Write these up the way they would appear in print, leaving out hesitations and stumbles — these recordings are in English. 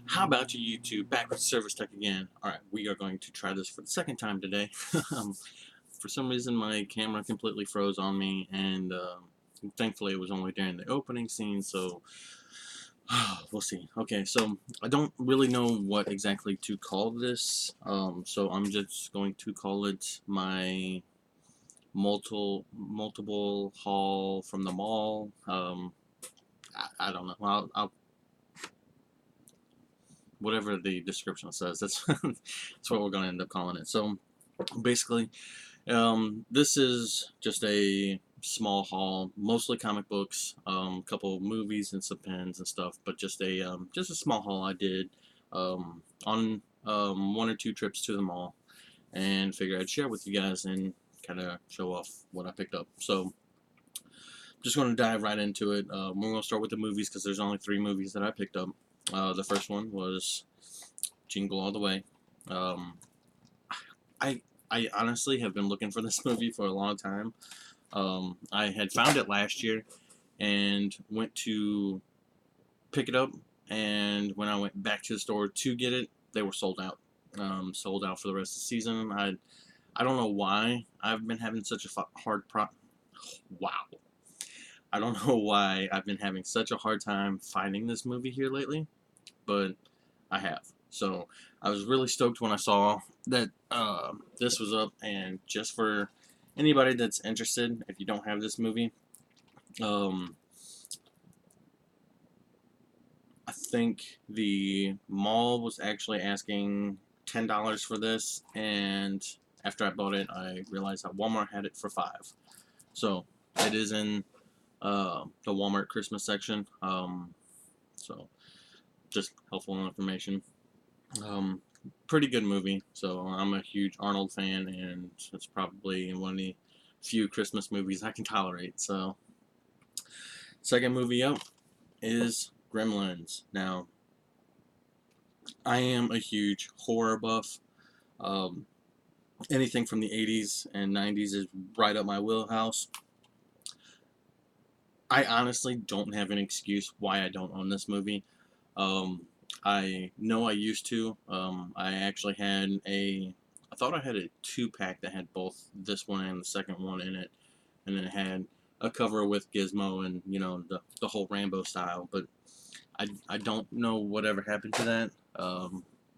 How about you YouTube? Back with Service Tech again. Alright, we are going to try this for the second time today. For some reason, my camera completely froze on me, and thankfully it was only during the opening scene, so we'll see. Okay, so I don't really know what exactly to call this, so I'm just going to call it my multiple haul from the mall. I don't know. I'll whatever the description says. That's that's what we're going to end up calling it. So basically, this is just a small haul, mostly comic books, a couple movies and some pens and stuff, but just a small haul I did on one or two trips to the mall, and figure I'd share with you guys and kind of show off what I picked up. So just going to dive right into it. We're going to start with the movies because there's only 3 movies that I picked up. The first one was Jingle All the Way. Um, I honestly have been looking for this movie for a long time. I had found it last year and went to pick it up, and when I went back to the store to get it, they were sold out. Sold out for the rest of the season. I don't know why I've been having such a wow. I don't know why I've been having such a hard time finding this movie here lately, but I have. So I was really stoked when I saw that this was up, and just for anybody that's interested, if you don't have this movie, um, I think the mall was actually asking $10 for this, and after I bought it, I realized that Walmart had it for 5. So it is in the Walmart Christmas section. So just helpful information. Um, Pretty good movie. So I'm a huge Arnold fan, and it's probably one of the few Christmas movies I can tolerate. So second movie up is Gremlins. Now, I am a huge horror buff. Um, Anything from the 80s and 90s is right up my wheelhouse. I honestly don't have an excuse why I don't own this movie. Um, I know I used to. I actually had I thought I had a 2-pack that had both this one and the second one in it, and then it had a cover with Gizmo and the whole Rambo style. But I don't know whatever happened to that.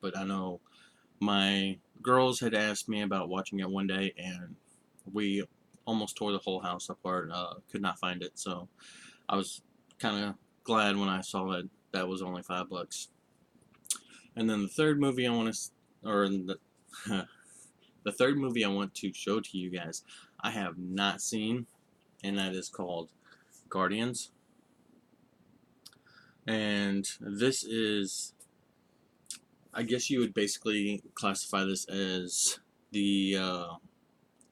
But I know my girls had asked me about watching it one day, and we almost tore the whole house apart. Could not find it, so I was kind of glad when I saw that was only $5. And then the third movie I want to, or the third movie I want to show to you guys, I have not seen, and that is called Guardians. And this is, I guess you would basically classify this as the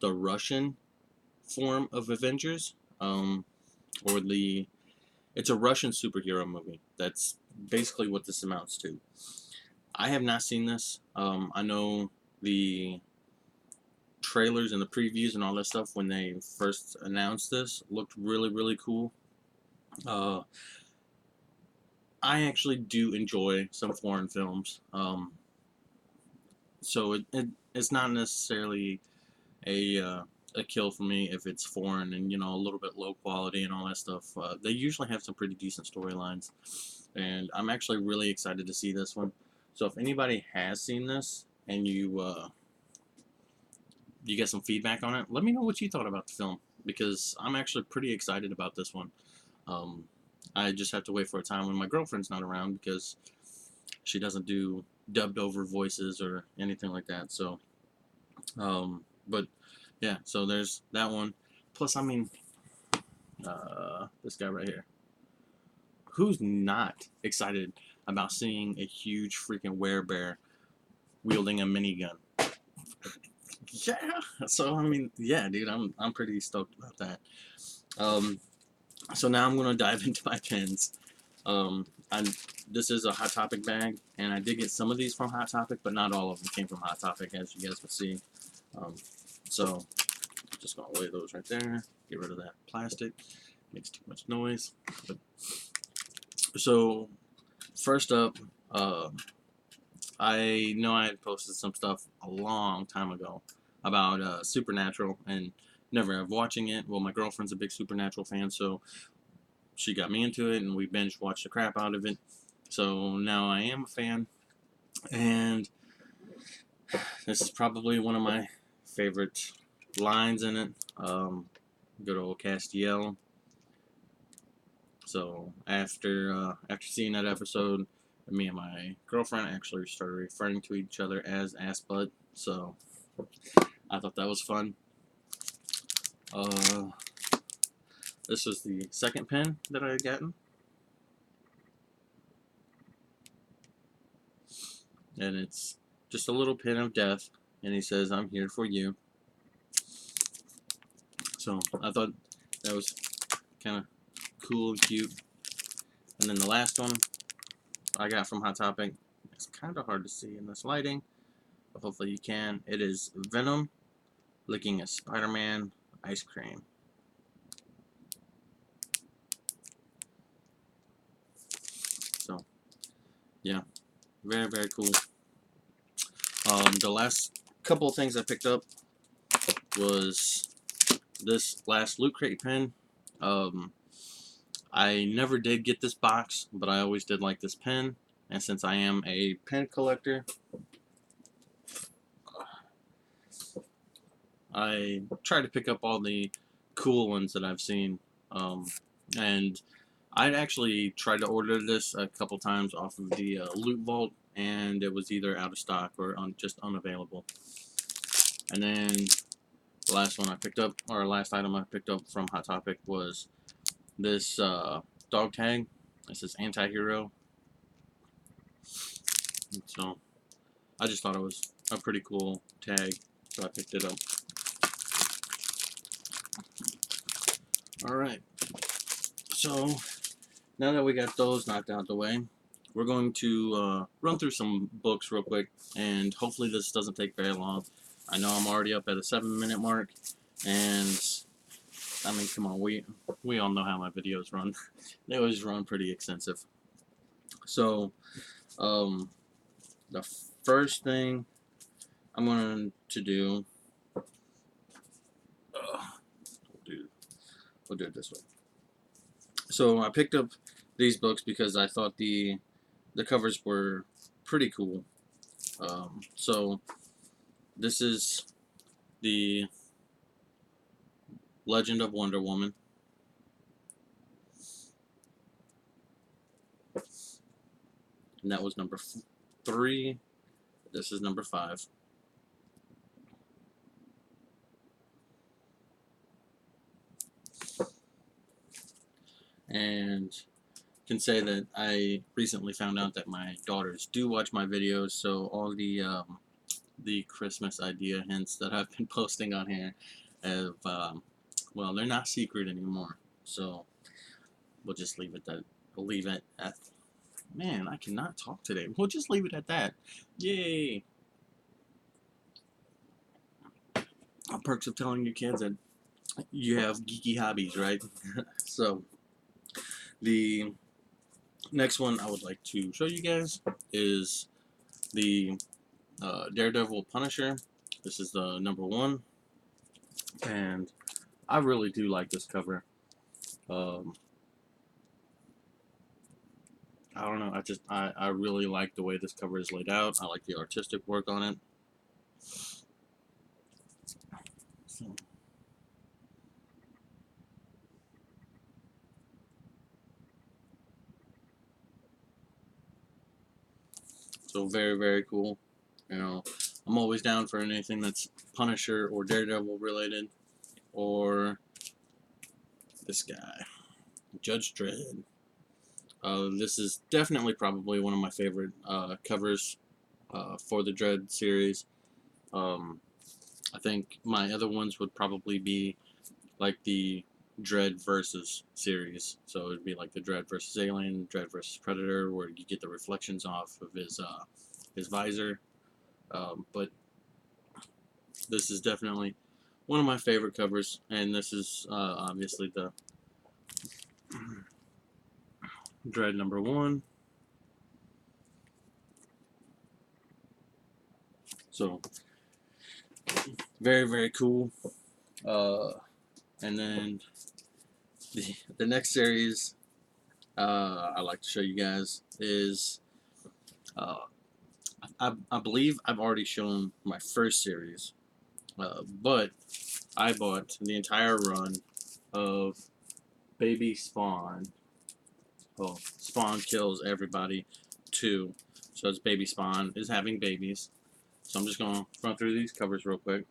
Russian form of Avengers, or it's a Russian superhero movie. That's basically what this amounts to. I have not seen this. I know the trailers and the previews and all that stuff when they first announced this looked really, really cool. I actually do enjoy some foreign films, so it's not necessarily a kill for me if it's foreign and a little bit low quality and all that stuff. They usually have some pretty decent storylines, and I'm actually really excited to see this one. So if anybody has seen this and you get some feedback on it, let me know what you thought about the film, because I'm actually pretty excited about this one. Um, I just have to wait for a time when my girlfriend's not around, because she doesn't do dubbed over voices or anything like that. So, but yeah, so there's that one. Plus, I mean, this guy right here. Who's not excited about seeing a huge freaking werebear wielding a minigun? Yeah. So I mean, yeah, dude, I'm pretty stoked about that. So now I'm gonna dive into my pens. Um, I This is a Hot Topic bag, and I did get some of these from Hot Topic, but not all of them came from Hot Topic, as you guys can see. So just gonna lay those right there. Get rid of that plastic. Makes too much noise. So first up, I know I had posted some stuff a long time ago about Supernatural and never have watching it. Well, my girlfriend's a big Supernatural fan, so she got me into it and we binge watched the crap out of it. So now I am a fan, and this is probably one of my favorite lines in it. Good old Castiel. So after seeing that episode, me and my girlfriend actually started referring to each other as ass butt. So I thought that was fun. This was the second pen that I had gotten, and it's just a little pen of death, and he says, "I'm here for you." So I thought that was kind of cool and cute. And then the last one I got from Hot Topic, it's kind of hard to see in this lighting, but hopefully you can. It is Venom licking a Spider-Man ice cream. So yeah, very, very cool. The last couple of things I picked up was this last Loot Crate pen. I never did get this box, but I always did like this pen, and since I am a pen collector, I try to pick up all the cool ones that I've seen. And I'd actually tried to order this a couple times off of the Loot Vault, and it was either out of stock or just unavailable. And then the last one I picked up, or last item I picked up from Hot Topic, was this dog tag. This is Anti-Hero. So I just thought it was a pretty cool tag, so I picked it up. Alright, so now that we got those knocked out the way, we're going to run through some books real quick, and hopefully this doesn't take very long. I know I'm already up at a 7-minute mark, and I mean, come on, we all know how my videos run. They always run pretty extensive. So, the first thing I'm going to do, we'll do it this way. So I picked up these books because I thought the covers were pretty cool. So this is the Legend of Wonder Woman. And that was number 3. This is number 5. And can say that I recently found out that my daughters do watch my videos, so all the Christmas idea hints that I've been posting on here have well, they're not secret anymore. So we'll just leave it at man, I cannot talk today. We'll just leave it at that. Yay! Perks of telling your kids that you have geeky hobbies, right? So the next one I would like to show you guys is the Daredevil Punisher. This is the number 1, and I really do like this cover. I don't know, I really like the way this cover is laid out. I like the artistic work on it. So very, very cool. You know, I'm always down for anything that's Punisher or Daredevil related, or this guy, Judge Dredd. This is definitely probably one of my favorite covers for the Dredd series. I think my other ones would probably be like the Dredd versus series. So it'd be like the Dredd versus Alien, Dredd versus Predator, where you get the reflections off of his visor. But this is definitely one of my favorite covers, and this is obviously the Dredd number 1. So very, very cool. And then the next series I'd like to show you guys is uh, I believe I've already shown my first series, but I bought the entire run of Baby Spawn. Oh, Spawn Kills Everybody 2. So it's Baby Spawn is having babies. So I'm just going to run through these covers real quick.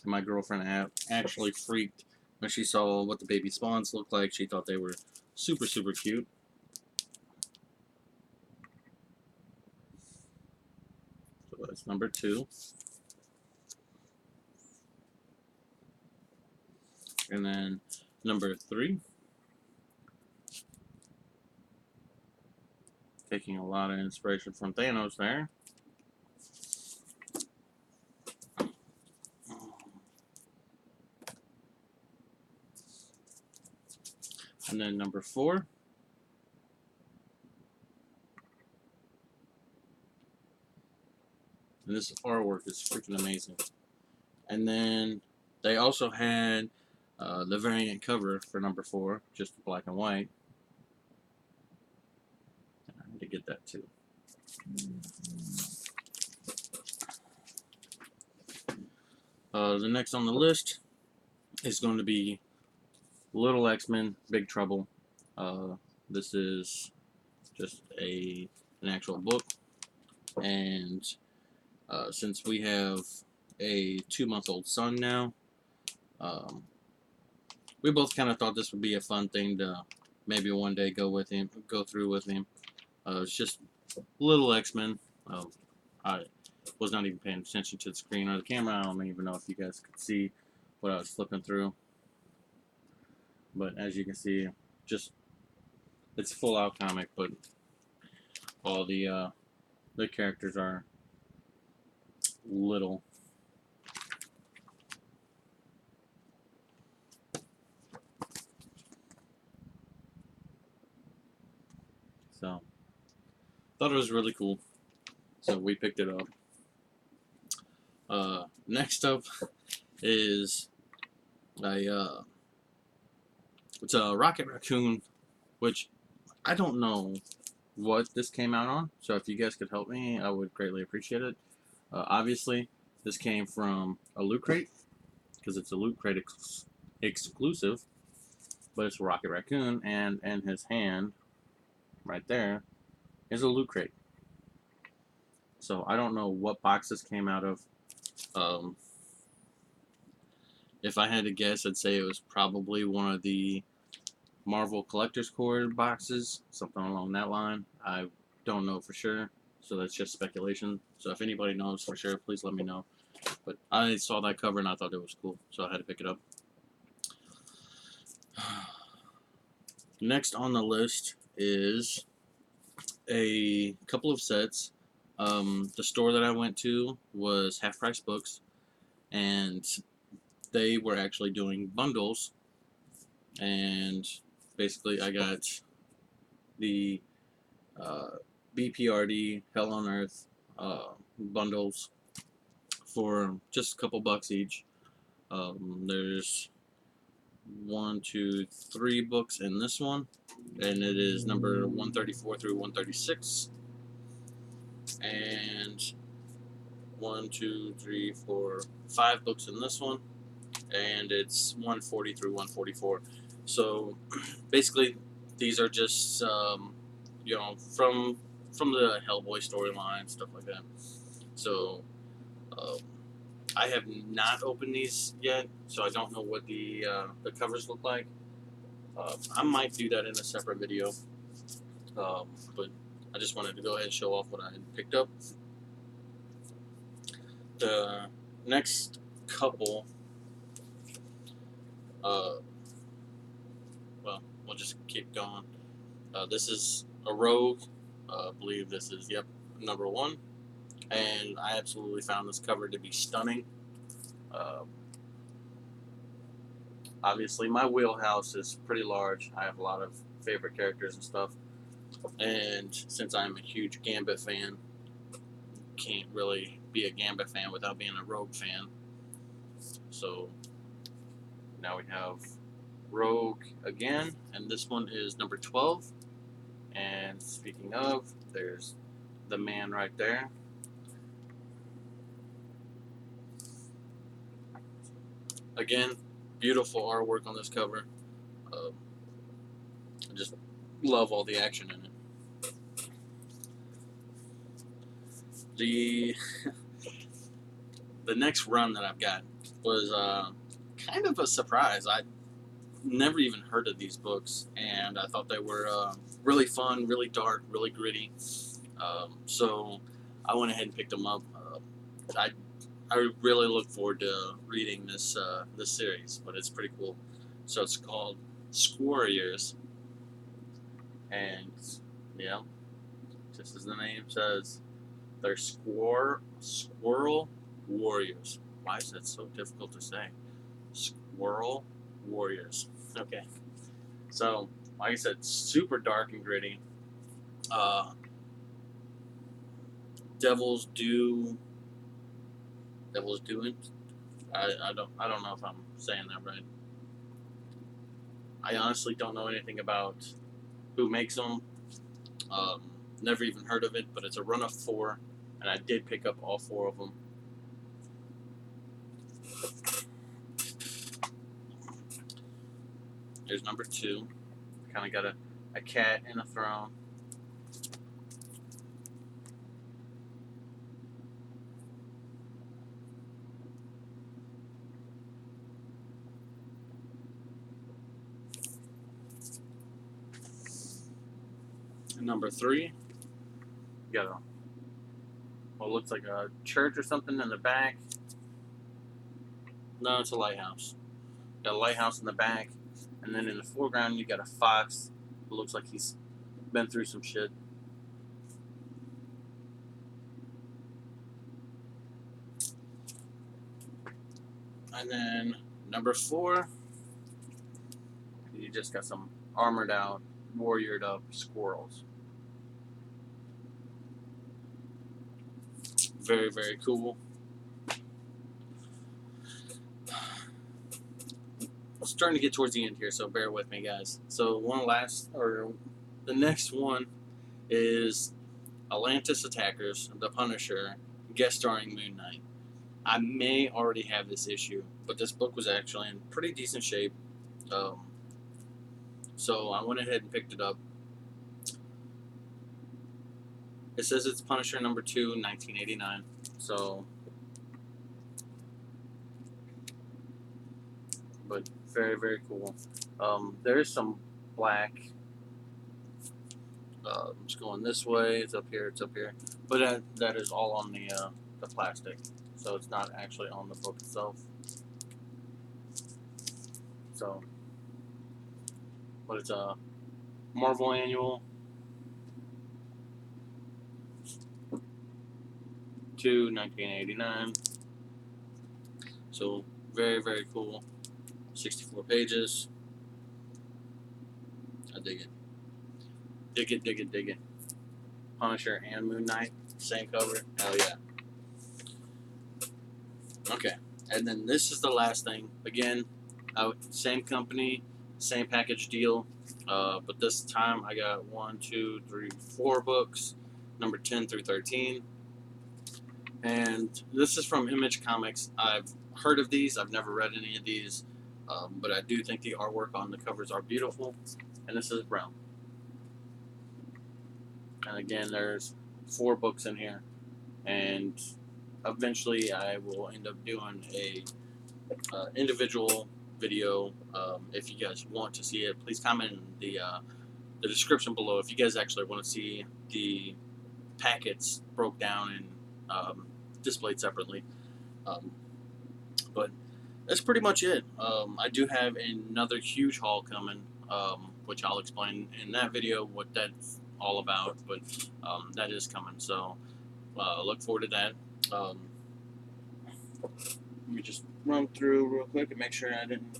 My girlfriend actually freaked when she saw what the baby spawns looked like. She thought they were super, super cute. So that's number 2. And then number 3. Taking a lot of inspiration from Thanos there. And then number 4. And this artwork is freaking amazing. And then they also had the variant cover for number 4, just black and white. I need to get that too. The next on the list is going to be Little X-Men, Big Trouble. This is just an actual book, and since we have a 2-month-old son now, we both kind of thought this would be a fun thing to maybe one day go through with him. It's just Little X-Men. I was not even paying attention to the screen or the camera. I don't even know if you guys could see what I was flipping through. But as you can see, just it's a full-out comic, but all the characters are little. So thought it was really cool. So we picked it up. Next up is it's a Rocket Raccoon, which I don't know what this came out on. So if you guys could help me, I would greatly appreciate it. Obviously, this came from a Loot Crate because it's a Loot Crate exclusive, but it's a Rocket Raccoon, and his hand right there is a Loot Crate. So I don't know what box this came out of. If I had to guess, I'd say it was probably one of the Marvel Collector's Core boxes, something along that line. I don't know for sure, so that's just speculation. So if anybody knows for sure, please let me know. But I saw that cover and I thought it was cool, so I had to pick it up. Next on the list is a couple of sets. The store that I went to was Half Price Books, and they were actually doing bundles, and basically I got the BPRD Hell on Earth bundles for just a couple bucks each. There's 1, 2, 3 books in this one, and it is number 134 through 136, and 1, 2, 3, 4, 5 books in this one, and it's 140 through 144. So basically, these are just you know, from the Hellboy storyline, stuff like that. So I have not opened these yet, so I don't know what the covers look like. I might do that in a separate video, but I just wanted to go ahead and show off what I had picked up. The next couple, well, we'll just keep going. This is a Rogue. I believe this is, yep, number 1. And I absolutely found this cover to be stunning. Obviously, my wheelhouse is pretty large. I have a lot of favorite characters and stuff. And since I'm a huge Gambit fan, can't really be a Gambit fan without being a Rogue fan. So now we have Rogue again, and this one is number 12. And speaking of, there's the man right there. Again, beautiful artwork on this cover. I just love all the action in it. The the next run that I've got was kind of a surprise. I never even heard of these books, and I thought they were really fun, really dark, really gritty. So I went ahead and picked them up. I really look forward to reading this series, but it's pretty cool. So it's called Squarriors, and yeah, just as the name says, they're squirrel warriors. Why is that so difficult to say? Squirrel warriors. Okay. So, like I said, super dark and gritty. Uh, Devils do it. I don't know if I'm saying that right. I honestly don't know anything about who makes them. Um, Never even heard of it, but it's a run of 4, and I did pick up all 4 of them. Here's number 2. Kind of got a cat and a throne. And number 3, got a what looks like a church or something in the back. No, it's a lighthouse. Got a lighthouse in the back, and then in the foreground you got a fox who looks like he's been through some shit. And then number 4, you just got some armored out, warriored up squirrels. Very, very cool. It's starting to get towards the end here, so bear with me, guys. So the next one is Atlantis Attackers, the Punisher, guest starring Moon Knight. I may already have this issue, but this book was actually in pretty decent shape. So I went ahead and picked it up. It says it's Punisher number 2, 1989. So, but very, very cool. There is some black. It's going this way. It's up here. It's up here. But that is all on the plastic, so it's not actually on the book itself. So, but it's a Marvel Annual 2, 1989. So very, very cool. 64 pages. I dig it. Dig it, dig it, dig it. Punisher and Moon Knight, same cover. Hell yeah. Okay, and then this is the last thing. Again, same company, same package deal, but this time I got 1, 2, 3, 4 books, number 10 through 13. And this is from Image Comics. I've heard of these. I've never read any of these, but I do think the artwork on the covers are beautiful. And this is brown. And again, there's 4 books in here, and eventually I will end up doing a individual video. If you guys want to see it, please comment in the description below if you guys actually want to see the packets broke down and displayed separately. But that's pretty much it. I do have another huge haul coming, which I'll explain in that video what that's all about, but that is coming, so look forward to that. Let me just run through real quick and make sure I didn't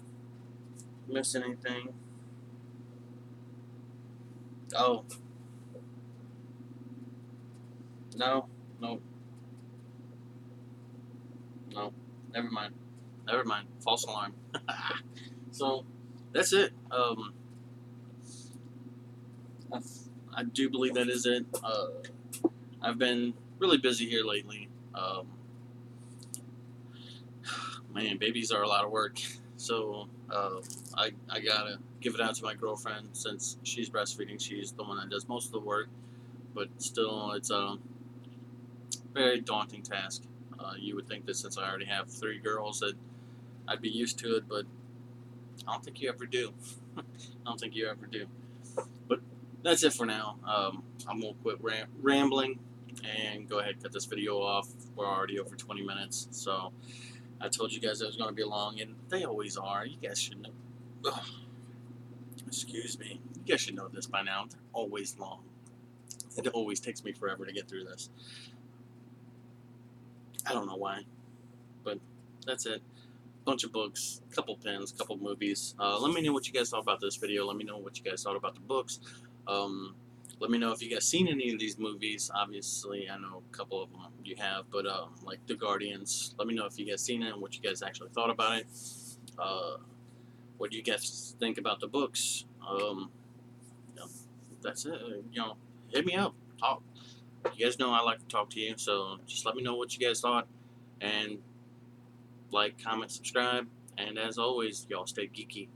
miss anything. Oh, No, no, no. Never mind. Never mind. False alarm. So that's it. I, I do believe that is it. I've been really busy here lately. Man, babies are a lot of work. So I gotta give it out to my girlfriend since she's breastfeeding. She's the one that does most of the work, but still, it's a very daunting task. You would think that since I already have 3 girls that I'd be used to it, but I don't think you ever do. I don't think you ever do. But that's it for now. I'm gonna quit rambling and go ahead and cut this video off. We're already over 20 minutes, so I told you guys it was gonna be long, and they always are. You guys should know. Ugh, excuse me. You guys should know this by now. They're always long. It always takes me forever to get through this. I don't know why, but that's it. Bunch of books, couple pens, couple movies. Let me know what you guys thought about this video. Let me know what you guys thought about the books. Let me know if you guys seen any of these movies. Obviously, I know a couple of them you have, but like The Guardians. Let me know if you guys seen it and what you guys actually thought about it. What do you guys think about the books? You know, that's it. Hit me up. Talk. You guys know I like to talk to you, so just let me know what you guys thought. And like, comment, subscribe, and as always, y'all stay geeky.